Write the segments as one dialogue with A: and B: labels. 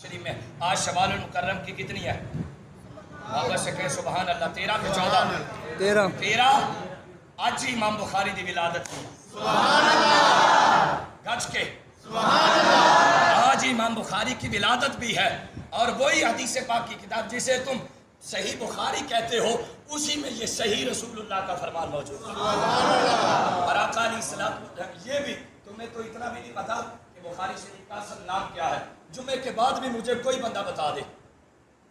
A: شریف میں آج شوال المکرم کی کتنی ہے؟ واپس سے کہے سبحان اللہ، 13 کہ 14؟ 13۔ آج ہی امام بخاری دی ولادت کی، سبحان اللہ، گج کے سبحان اللہ۔ آج ہی امام بخاری کی ولادت بھی ہے، اور وہی حدیث پاک کی کتاب جسے تم صحیح بخاری کہتے ہو، اسی میں یہ صحیح رسول اللہ کا فرمان موجود ہے، سبحان اللہ۔ اور آقا علیہ السلام، یہ بھی تمہیں تو اتنا بھی نہیں پتا کہ بخاری شریف کا اصل نام کیا ہے۔ جمعے کے بعد بھی مجھے کوئی بندہ بتا دے،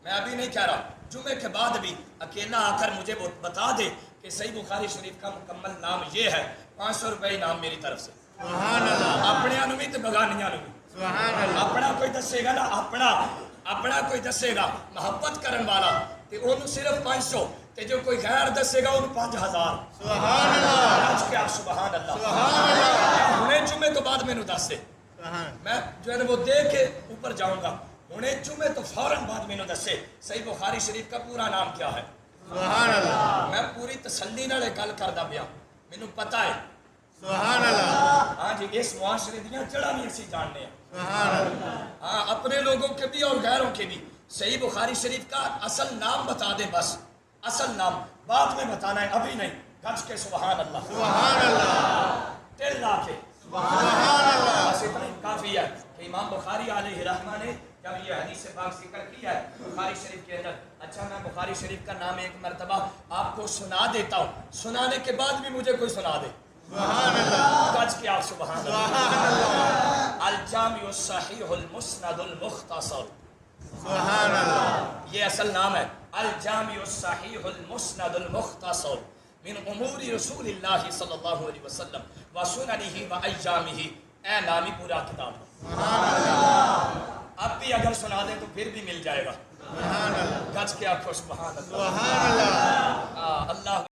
A: میں ابھی نہیں کہہ رہا، جمعے کے بعد بھی اکیلا آ کر مجھے بتا دے کہ صحیح بخاری شریف کا مکمل نام یہ ہے، 500 روپے انعام میری طرف سے، سبحان اللہ۔ اپنے انوی تے بگانیاں انوی، سبحان اللہ۔ اپنا کوئی دسے گا نا، اپنا کوئی دسے گا محبت کرن والا تے انہوں صرف 500، تے جو کوئی غیر دسے گا انہوں 5000، سبحان اللہ۔ آج کیا سبحان اللہ، سبحان اللہ۔ انہیں جمعے تو بعد میں نو دس دے، میں جو ہے نا وہ دے کے اوپر جاؤں گا، انہیں جمعے تو فوراً بعد میں نو دسے صحیح بخاری شریف کا پورا نام کیا ہے، سبحان اللہ۔ میں پوری تسلی نال گل کردا پیا، مینوں پتہ ہے، سبحان اللہ۔ ہاں جی، اس معاشرے دیاں جڑاں بھی اسی جاننے ہیں، سبحان اللہ۔ ہاں، اپنے لوگوں کے بھی اور غیروں کے بھی۔ صحیح بخاری شریف کا اصل نام بتا دے، بس اصل نام بعد میں بتانا ہے، ابھی نہیں۔ گج کے سبحان اللہ، سبحان اللہ، دل لا کے سبحان اللہ۔ بس اتنا ہی کافی ہے کہ امام بخاری علیہ رحمہ نے جب یہ حدیث پاک ذکر کیا ہے بخاری شریف کے اندر، اچھا میں بخاری شریف کا نام ایک مرتبہ آپ کو سنا دیتا ہوں، سنانے کے بعد بھی مجھے کوئی سنا دے، سبحان اللہ۔ گج کے آپ سبحان اللہ۔ الجامع الصحیح المسند المختصر، سبحان اللہ، یہ اصل نام ہے، الجامع الصحیح المسند المختصر من امور رسول اللہ صلی اللہ علیہ وسلم و سننہ و ایامہ۔ اے نامی پورا کتاب، سبحان اللہ۔ اب بھی اگر سنا دیں تو پھر بھی مل جائے گا، سبحان اللہ۔ گج کے آنکھوں سبحان اللہ۔